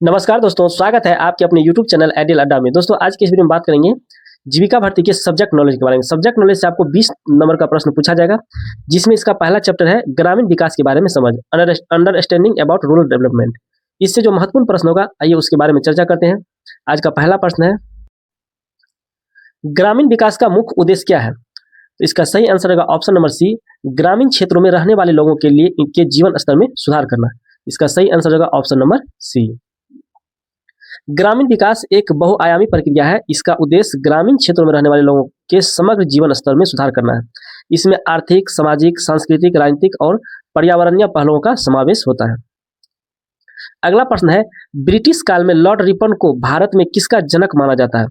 नमस्कार दोस्तों, स्वागत है आपके अपने यूट्यूब चैनल आइडियल अड्डा में। दोस्तों आज की इस वीडियो में बात करेंगे जीविका भर्ती के सब्जेक्ट नॉलेज के बारे में। सब्जेक्ट नॉलेज से आपको 20 नंबर का प्रश्न पूछा जाएगा, जिसमें इसका पहला चैप्टर है ग्रामीण विकास के बारे में समझ, अंडरस्टैंडिंग अबाउट रूरल डेवलपमेंट। इससे जो महत्वपूर्ण प्रश्न होगा, आइए उसके बारे में चर्चा करते हैं। आज का पहला प्रश्न है, ग्रामीण विकास का मुख्य उद्देश्य क्या है? तो इसका सही आंसर होगा ऑप्शन नंबर सी, ग्रामीण क्षेत्रों में रहने वाले लोगों के लिए इनके जीवन स्तर में सुधार करना। इसका सही आंसर होगा ऑप्शन नंबर सी। ग्रामीण विकास एक बहुआयामी प्रक्रिया है। इसका उद्देश्य ग्रामीण क्षेत्रों में रहने वाले लोगों के समग्र जीवन स्तर में सुधार करना है। इसमें आर्थिक, सामाजिक, सांस्कृतिक, राजनीतिक और पर्यावरणीय पहलुओं का समावेश होता है। अगला प्रश्न है, ब्रिटिश काल में लॉर्ड रिपन को भारत में किसका जनक माना जाता है?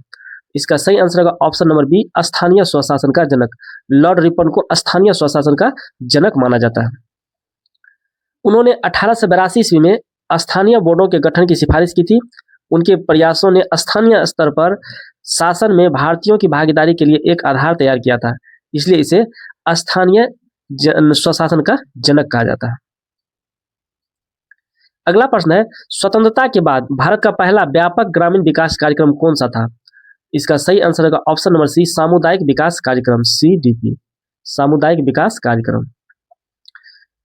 इसका सही आंसर होगा ऑप्शन नंबर बी, स्थानीय स्वशासन का जनक। लॉर्ड रिपन को स्थानीय स्वशासन का जनक माना जाता है। उन्होंने 1882 ईस्वी में स्थानीय बोर्डों के गठन की सिफारिश की थी। उनके प्रयासों ने स्थानीय स्तर पर शासन में भारतीयों की भागीदारी के लिए एक आधार तैयार किया था, इसलिए इसे स्थानीय स्वशासन का जनक कहा जाता है। अगला प्रश्न है, स्वतंत्रता के बाद भारत का पहला व्यापक ग्रामीण विकास कार्यक्रम कौन सा था? इसका सही आंसर होगा ऑप्शन नंबर सी, सामुदायिक विकास कार्यक्रम, CDP, सामुदायिक विकास कार्यक्रम।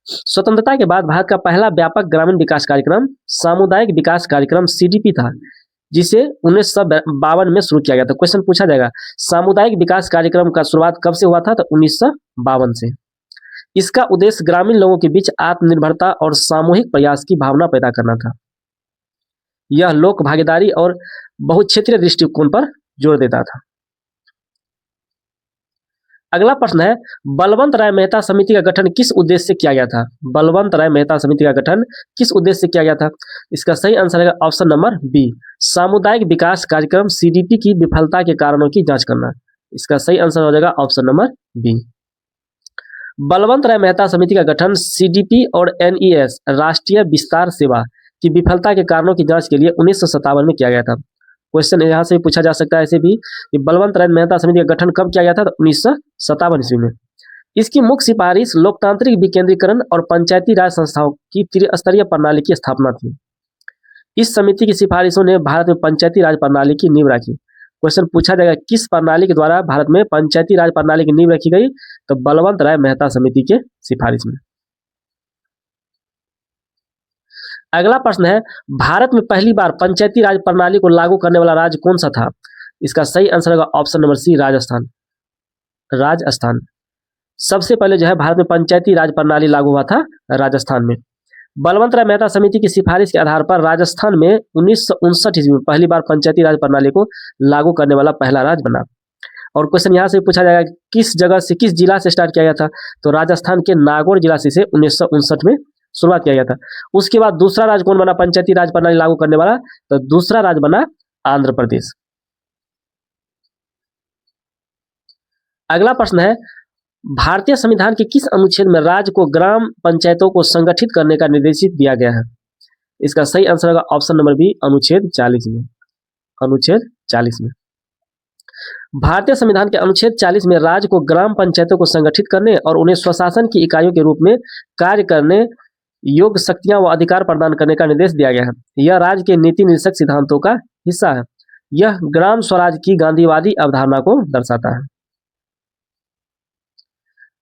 स्वतंत्रता के बाद भारत का पहला व्यापक ग्रामीण विकास कार्यक्रम सामुदायिक विकास कार्यक्रम CDP था, जिसे 1952 में शुरू किया गया था। क्वेश्चन पूछा जाएगा, सामुदायिक विकास कार्यक्रम का शुरुआत कब से हुआ था? तो 1952 से। इसका उद्देश्य ग्रामीण लोगों के बीच आत्मनिर्भरता और सामूहिक प्रयास की भावना पैदा करना था। यह लोक भागीदारी और बहुक्षेत्रीय दृष्टिकोण पर जोर देता था। अगला प्रश्न है, बलवंत राय मेहता समिति का गठन किस उद्देश्य से किया गया था? बलवंत राय मेहता समिति का गठन किस उद्देश्य से किया गया था? इसका सही आंसर है ऑप्शन नंबर बी, सामुदायिक विकास कार्यक्रम CDP की विफलता के कारणों की जांच करना। इसका सही आंसर हो जाएगा ऑप्शन नंबर बी। बलवंत राय मेहता समिति का गठन CDP और NES राष्ट्रीय विस्तार सेवा की विफलता के कारणों की जांच के लिए 1957 में किया गया था। क्वेश्चन यहाँ से पूछा जा सकता है ऐसे भी कि बलवंत राय मेहता समिति का गठन कब किया गया था? तो 1957 ईस्वी में। इसकी मुख्य सिफारिश लोकतांत्रिक विकेंद्रीकरण और पंचायती राज संस्थाओं की त्रिस्तरीय प्रणाली की स्थापना थी। इस समिति की सिफारिशों ने भारत में पंचायती राज प्रणाली की नींव रखी। क्वेश्चन पूछा जाएगा, किस प्रणाली के द्वारा भारत में पंचायती राज प्रणाली की नींव रखी गई? तो बलवंत राय मेहता समिति के सिफारिश में। अगला प्रश्न है, भारत में पहली बार पंचायती राज प्रणाली को लागू करने वाला राज्य कौन सा था? इसका सही आंसर होगा option number C, Rajasthan. Rajasthan सबसे पहले जो है भारत में पंचायती राज प्रणाली लागू हुआ था राजस्थान में। बलवंत राय मेहता समिति की सिफारिश के आधार पर राजस्थान में 1959 ईस्वी में पहली बार पंचायती राज प्रणाली को लागू करने वाला पहला राज्य बना। और क्वेश्चन यहाँ से पूछा जाएगा, किस जगह से, किस जिला से स्टार्ट किया गया था? तो राजस्थान के नागौर जिला से 1959 में शुरुआत किया गया था। उसके बाद दूसरा राज्य कौन बना पंचायती राज प्रणाली लागू करने वाला? तो दूसरा राज्य बना आंध्र प्रदेश। अगला प्रश्न है, भारतीय संविधान के किस अनुच्छेद में राज्य को ग्राम पंचायतों को संगठित करने का निर्देशित दिया गया है? इसका सही आंसर होगा ऑप्शन नंबर बी, अनुच्छेद 40 में। अनुच्छेद 40 में भारतीय संविधान के अनुच्छेद 40 में राज्य को ग्राम पंचायतों को संगठित करने और उन्हें स्वशासन की इकाइयों के रूप में कार्य करने योग्य शक्तियां व अधिकार प्रदान करने का निर्देश दिया गया है। यह राज्य के नीति निर्देशक सिद्धांतों का हिस्सा है। यह ग्राम स्वराज की गांधीवादी अवधारणा को दर्शाता है।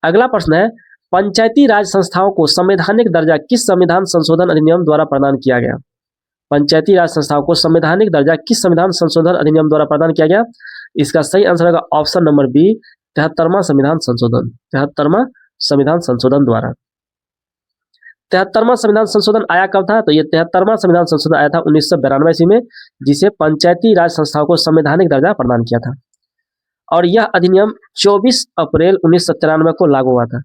अगला प्रश्न है, पंचायती राज संस्थाओं को संवैधानिक दर्जा किस संविधान संशोधन अधिनियम द्वारा प्रदान किया गया? पंचायती राज संस्थाओं को संवैधानिक दर्जा किस संविधान संशोधन अधिनियम द्वारा प्रदान किया गया? इसका सही आंसर होगा ऑप्शन नंबर बी, 73वां संविधान संशोधन। 73वां संविधान संशोधन द्वारा। 73वां संविधान संशोधन आया कब था? तो ये 73वां संविधान संशोधन आया था 1992 ईस्वी में, जिसे पंचायती राज संस्थाओं को संवैधानिक दर्जा प्रदान किया था। और यह अधिनियम 24 अप्रैल 1993 को लागू हुआ था।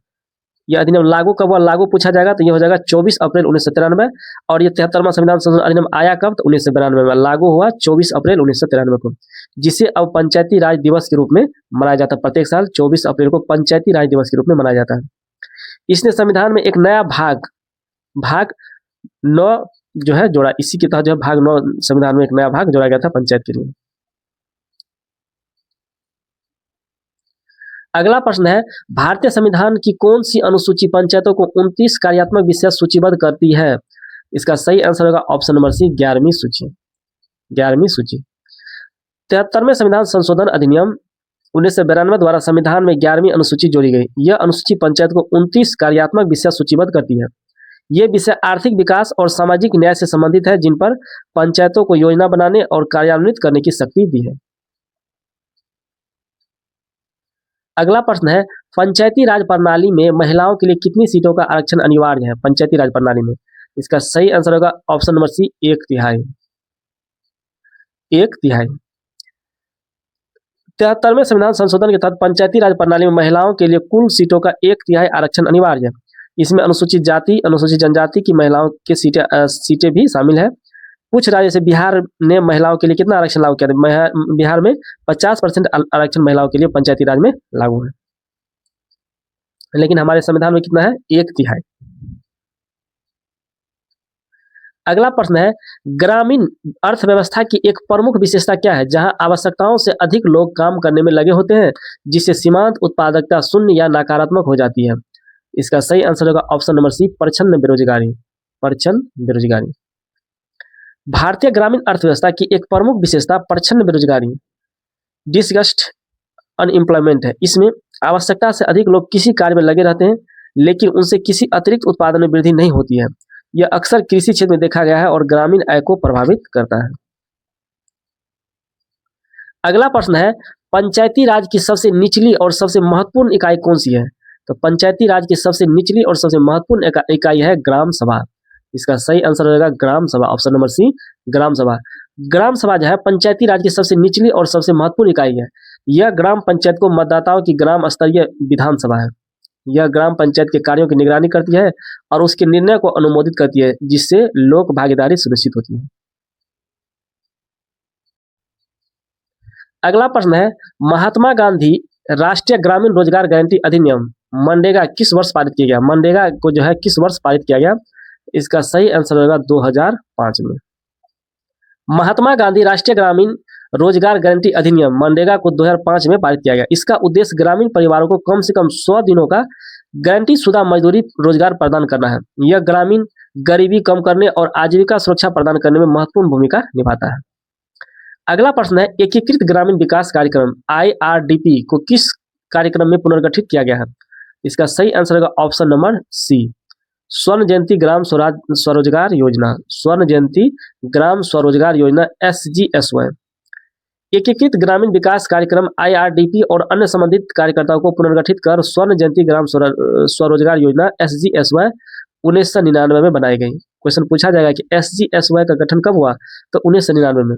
यह अधिनियम लागू कब हुआ? लागू पूछा जाएगा तो यह हो जाएगा 24 अप्रैल 1993। और यह 73वां संविधान संशोधन अधिनियम आया कब? तो 1992 में लागू हुआ 24 अप्रैल 1993 को, जिसे अब पंचायती राज दिवस के रूप में मनाया जाता है। प्रत्येक साल 24 अप्रैल को पंचायती राज दिवस के रूप में मनाया जाता है। इसने संविधान में एक नया भाग 9 जो है जोड़ा। इसी के तहत जो है भाग 9 संविधान में एक नया भाग जोड़ा गया था पंचायत के लिए। अगला प्रश्न है, भारतीय संविधान की कौन सी अनुसूची पंचायतों को 29 कार्यात्मक विषय सूचीबद्ध करती है? इसका सही आंसर होगा ऑप्शन नंबर सी 11वीं सूची। 11वीं सूची। 73वें संविधान संशोधन अधिनियम 1992 द्वारा संविधान में 11वीं अनुसूची जोड़ी गई। यह अनुसूची पंचायत को 29 कार्यात्मक विषय सूचीबद्ध करती है। ये विषय आर्थिक विकास और सामाजिक न्याय से संबंधित है, जिन पर पंचायतों को योजना बनाने और कार्यान्वित करने की शक्ति दी है। अगला प्रश्न है, पंचायती राज प्रणाली में महिलाओं के लिए कितनी सीटों का आरक्षण अनिवार्य है? पंचायती राज प्रणाली में इसका सही आंसर होगा ऑप्शन नंबर सी 1/3। 1/3। 73वें संविधान संशोधन के तहत पंचायती राज प्रणाली में महिलाओं के लिए कुल सीटों का 1/3 आरक्षण अनिवार्य है। इसमें अनुसूचित जाति, अनुसूचित जनजाति की महिलाओं की सीटें भी शामिल है। कुछ राज्य जैसे बिहार ने महिलाओं के लिए कितना आरक्षण लागू किया था? बिहार में 50% आरक्षण महिलाओं के लिए पंचायती राज में लागू है, लेकिन हमारे संविधान में कितना है? 1/3। अगला प्रश्न है, ग्रामीण अर्थव्यवस्था की एक प्रमुख विशेषता क्या है जहां आवश्यकताओं से अधिक लोग काम करने में लगे होते हैं, जिससे सीमांत उत्पादकता शून्य या नकारात्मक हो जाती है? इसका सही आंसर होगा ऑप्शन नंबर सी प्रच्छन्न बेरोजगारी। प्रच्छन्न बेरोजगारी। भारतीय ग्रामीण अर्थव्यवस्था की एक प्रमुख विशेषता प्रच्छन्न बेरोजगारी, डिसगस्ट अनएम्प्लॉयमेंट है। इसमें आवश्यकता से अधिक लोग किसी कार्य में लगे रहते हैं, लेकिन उनसे किसी अतिरिक्त उत्पादन में वृद्धि नहीं होती है। यह अक्सर कृषि क्षेत्र में देखा गया है और ग्रामीण आय को प्रभावित करता है। अगला प्रश्न है, पंचायती राज की सबसे निचली और सबसे महत्वपूर्ण इकाई कौन सी है? तो पंचायती राज की सबसे निचली और सबसे महत्वपूर्ण इकाई है ग्राम सभा। इसका सही आंसर होगा ग्राम सभा, ऑप्शन नंबर सी ग्राम सभा। ग्राम सभा जो है पंचायती राज की सबसे निचली और सबसे महत्वपूर्ण इकाई है। यह ग्राम पंचायत को मतदाताओं की ग्राम स्तरीय विधानसभा है। यह ग्राम पंचायत के कार्यों की निगरानी करती है और उसके निर्णय को अनुमोदित करती है, जिससे लोक भागीदारी सुनिश्चित होती है। अगला प्रश्न है, महात्मा गांधी राष्ट्रीय ग्रामीण रोजगार गारंटी अधिनियम मनरेगा किस वर्ष पारित किया गया? मनरेगा को जो है किस वर्ष पारित किया गया? इसका सही आंसर होगा 2005 में। महात्मा गांधी राष्ट्रीय ग्रामीण रोजगार गारंटी अधिनियम मनरेगा को 2005 में पारित किया गया। इसका उद्देश्य ग्रामीण परिवारों को कम से कम 100 दिनों का गारंटी शुदा मजदूरी रोजगार प्रदान करना है। यह ग्रामीण गरीबी कम करने और आजीविका सुरक्षा प्रदान करने में महत्वपूर्ण भूमिका निभाता है। अगला प्रश्न है, एकीकृत ग्रामीण विकास कार्यक्रम IRDP को किस कार्यक्रम में पुनर्गठित किया गया है? इसका सही आंसर होगा ऑप्शन नंबर सी स्वर्ण जयंती ग्राम स्वरोजगार योजना। स्वर्ण जयंती ग्राम स्वरोजगार योजना SGSY। एकीकृत ग्रामीण विकास कार्यक्रम IRDP और अन्य संबंधित कार्यकर्ताओं को पुनर्गठित कर स्वर्ण जयंती ग्राम स्वरोजगार योजना SGSY 1999 में बनाई गई। क्वेश्चन पूछा जाएगा कि SGSY का गठन कब हुआ? तो 1999 में।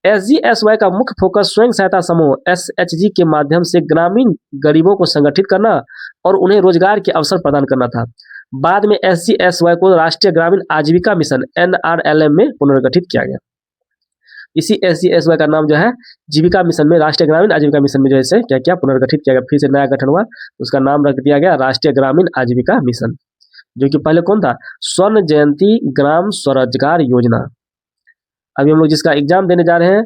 SGSY का मुख्य फोकस स्वयं सहायता समूह SHG के माध्यम से ग्रामीण गरीबों को संगठित करना और उन्हें रोजगार के अवसर प्रदान करना था। बाद में SGSY को राष्ट्रीय ग्रामीण आजीविका मिशन NRLM में पुनर्गठित किया गया। इसी SGSY का नाम जो है जीविका मिशन में, राष्ट्रीय ग्रामीण आजीविका मिशन में जो है क्या क्या पुनर्गठित किया गया, फिर से नया गठन हुआ, उसका नाम रख दिया गया राष्ट्रीय ग्रामीण आजीविका मिशन, जो कि पहले कौन था? स्वर्ण जयंती ग्राम स्वरोजगार योजना। अभी हम लोग जिसका एग्जाम देने जा रहे हैं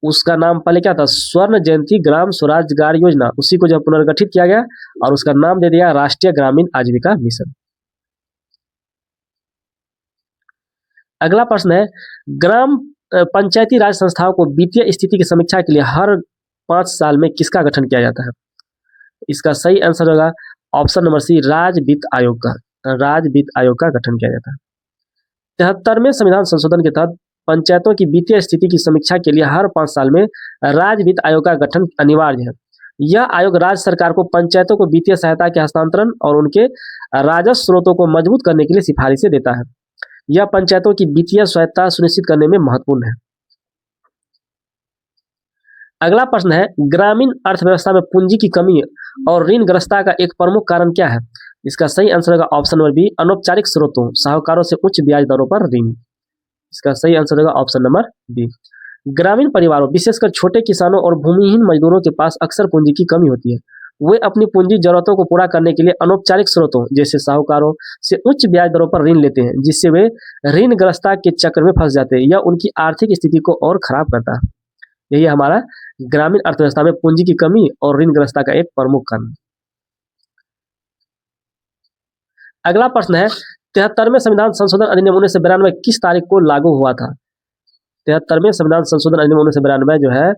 उसका नाम पहले क्या था? स्वर्ण जयंती ग्राम स्वरोजगार योजना। उसी को जब पुनर्गठित किया गया और उसका नाम दे दिया राष्ट्रीय ग्रामीण आजीविका मिशन। अगला प्रश्न है, ग्राम पंचायती राज संस्थाओं को वित्तीय स्थिति की समीक्षा के लिए हर 5 साल में किसका गठन किया जाता है? इसका सही आंसर होगा ऑप्शन नंबर सी राज्य वित्त आयोग का। राज्य वित्त आयोग का गठन किया जाता है। 73वें संविधान संशोधन के तहत पंचायतों की वित्तीय स्थिति की समीक्षा के लिए हर 5 साल में राज्य वित्त आयोग का गठन अनिवार्य है। यह आयोग राज्य सरकार को पंचायतों को वित्तीय सहायता के हस्तांतरण और उनके राजस्व स्रोतों को मजबूत करने के लिए सिफारिशें देता है। यह पंचायतों की वित्तीय स्वायत्तता सुनिश्चित करने में महत्वपूर्ण है। अगला प्रश्न है, ग्रामीण अर्थव्यवस्था में पूंजी की कमी और ऋणग्रस्तता का एक प्रमुख कारण क्या है? इसका सही आंसर होगा ऑप्शन नंबर बी अनौपचारिक स्रोतों, साहूकारों से उच्च ब्याज दरों पर ऋण। इसका सही आंसर होगा ऑप्शन नंबर बी। ग्रामीण परिवारों, विशेषकर छोटे किसानों और भूमिहीन मजदूरों के पास अक्सर पूंजी की कमी होती है। वे अपनी पूंजी जरूरतों को पूरा करने के लिए अनौपचारिक स्रोतों जैसे साहूकारों से उच्च ब्याज दरों पर ऋण लेते हैं, जिससे वे ऋणग्रस्तता के चक्र में फंस जाते हैं। यह उनकी आर्थिक स्थिति को और खराब करता है। यही हमारा ग्रामीण अर्थव्यवस्था में पूंजी की कमी और ऋणग्रस्तता का एक प्रमुख कारण। अगला प्रश्न है, 73वें संविधान संशोधन अधिनियम 1992 किस तारीख को लागू हुआ था? 73वें संविधान संशोधन अधिनियम 1992 जो है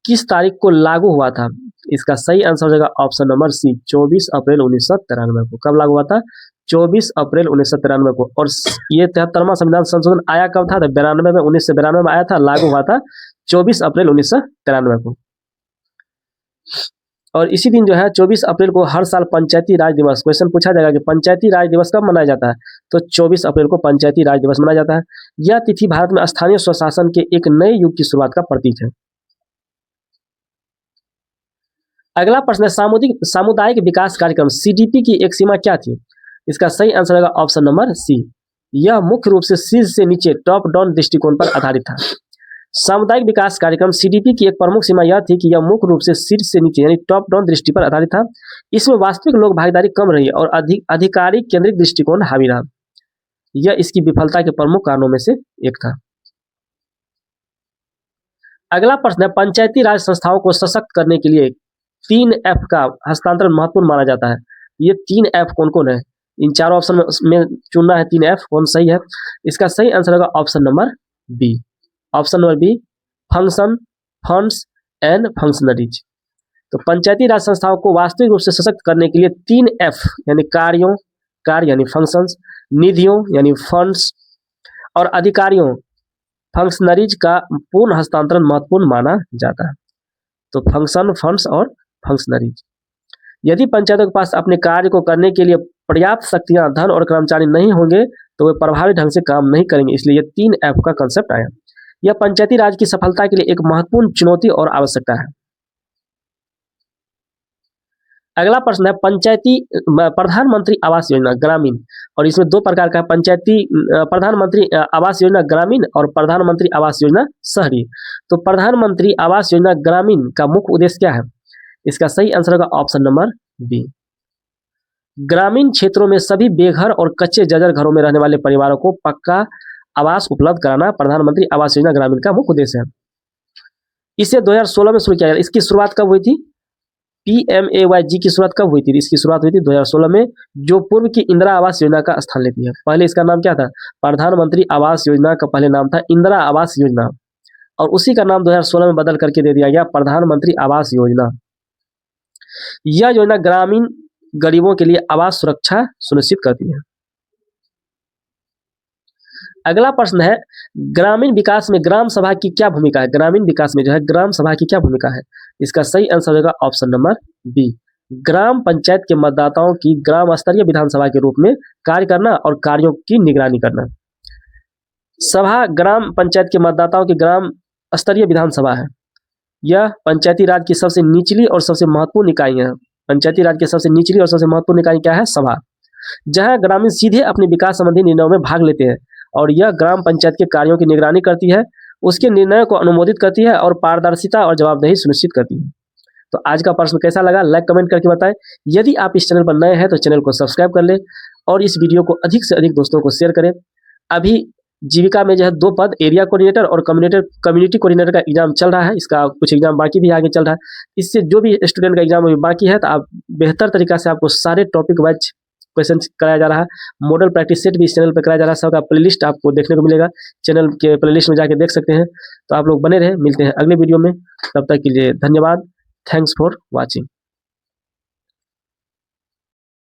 किस तारीख को लागू हुआ था? इसका सही आंसर हो जाएगा ऑप्शन नंबर सी, 24 अप्रैल 1993 को। कब लागू हुआ था? 24 अप्रैल 1993 को। और ये 73वां संविधान संशोधन आया कब था? तो 92 में, 1992 में आया था, लागू हुआ था 24 अप्रैल 1993 को। और इसी दिन जो है 24 अप्रैल को हर साल पंचायती राज दिवस, क्वेश्चन पूछा जाएगा कि पंचायती राज दिवस कब मनाया जाता है? तो 24 अप्रैल को पंचायती राज दिवस मनाया जाता है। यह तिथि भारत में स्थानीय स्वशासन के एक नए युग की शुरुआत का प्रतीक है। अगला प्रश्न है सामुदायिक विकास कार्यक्रम सीडीपी की एक सीमा क्या थी? इसका सही आंसर होगा ऑप्शन नंबर सी। यह मुख्य रूप से शीर्ष से नीचे टॉप डाउन दृष्टिकोण पर आधारित था। सामुदायिक विकास कार्यक्रम सीडीपी की एक प्रमुख सीमा यह थी कि यह मुख्य रूप से शीर्ष से नीचे यानी टॉप डाउन दृष्टि पर आधारित था। इसमें वास्तविक लोक भागीदारी कम रही और अधिकारी केंद्रित दृष्टिकोण हावी रहा। यह इसकी विफलता के प्रमुख कारणों में से एक था। अगला प्रश्न है पंचायती राज संस्थाओं को सशक्त करने के लिए 3F का हस्तांतरण महत्वपूर्ण माना जाता है। ये 3F कौन कौन है? इन चारों ऑप्शन में चुनना है 3F, कौन सही है? इसका सही आंसर होगा option number B. Option number B, function, funds and functionaries. तो पंचायती राज संस्थाओं को वास्तविक रूप से सशक्त करने के लिए 3F यानी कार्य यानी फंक्शंस, निधियों यानी फंड्स और अधिकारियों फंक्शनरीज का पूर्ण हस्तांतरण महत्वपूर्ण माना जाता है। तो फंक्शन, फंड्स और फंक्शनरीज। यदि पंचायतों के पास अपने कार्य को करने के लिए पर्याप्त शक्तियां, धन और कर्मचारी नहीं होंगे तो वे प्रभावी ढंग से काम नहीं करेंगे। इसलिए ये 3F का कंसेप्ट आया। यह पंचायती राज की सफलता के लिए एक महत्वपूर्ण चुनौती और आवश्यकता है। अगला प्रश्न है प्रधानमंत्री आवास योजना ग्रामीण, और इसमें दो प्रकार का प्रधानमंत्री आवास योजना ग्रामीण और प्रधानमंत्री आवास योजना शहरी। तो प्रधानमंत्री आवास योजना ग्रामीण का मुख्य उद्देश्य क्या है? इसका सही आंसर होगा ऑप्शन नंबर बी। ग्रामीण क्षेत्रों में सभी बेघर और कच्चे जर्जर घरों में रहने वाले परिवारों को पक्का आवास उपलब्ध कराना प्रधानमंत्री आवास योजना ग्रामीण का मुख्य उद्देश्य है। इसे 2016 में शुरू किया गया। इसकी शुरुआत कब हुई थी? PMAYG की शुरुआत कब हुई थी? इसकी शुरुआत हुई थी 2016 में, जो पूर्व की इंदिरा आवास योजना का स्थान लेती है। पहले इसका नाम क्या था? प्रधानमंत्री आवास योजना का पहले नाम था इंदिरा आवास योजना, और उसी का नाम 2016 में बदल करके दे दिया गया प्रधानमंत्री आवास योजना। यह योजना ग्रामीण गरीबों के लिए आवास सुरक्षा सुनिश्चित करती है। अगला प्रश्न है ग्रामीण विकास में ग्राम सभा की क्या भूमिका है? ग्रामीण विकास में जो है ग्राम सभा की क्या भूमिका है? इसका सही आंसर होगा ऑप्शन नंबर बी। ग्राम पंचायत के मतदाताओं की ग्राम स्तरीय विधानसभा के रूप में कार्य करना और कार्यों की निगरानी करना। सभा ग्राम पंचायत के मतदाताओं की ग्राम स्तरीय विधानसभा है। यह पंचायती राज की सबसे निचली और सबसे महत्वपूर्ण इकाई है। पंचायती राज की सबसे निचली और सबसे महत्वपूर्ण इकाई क्या है? सभा, जहां ग्रामीण सीधे अपने विकास संबंधी निर्णयों में भाग लेते हैं और यह ग्राम पंचायत के कार्यों की निगरानी करती है, उसके निर्णयों को अनुमोदित करती है और पारदर्शिता और जवाबदेही सुनिश्चित करती है। तो आज का प्रश्न कैसा लगा? लाइक कमेंट करके बताएं। यदि आप इस चैनल पर नए हैं तो चैनल को सब्सक्राइब कर लें और इस वीडियो को अधिक से अधिक दोस्तों को शेयर करें। अभी जीविका में जो है 2 पद, एरिया कोऑर्डिनेटर और कम्युनिटी कोऑर्डिनेटर का एग्जाम चल रहा है। इसका कुछ एग्जाम बाकी भी आगे चल रहा है। इससे जो भी स्टूडेंट का एग्जाम बाकी है तो आप बेहतर तरीका से आपको सारे टॉपिक वाइज क्वेश्चन कराया जा रहा है। मॉडल प्रैक्टिस सेट भी इस चैनल पर कराया जा रहा है। सबका प्लेलिस्ट आपको देखने को मिलेगा, चैनल के प्लेलिस्ट में जाके देख सकते हैं। तो आप लोग बने रहे, मिलते हैं अगले वीडियो में। तब तक के लिए धन्यवाद। Thanks for watching.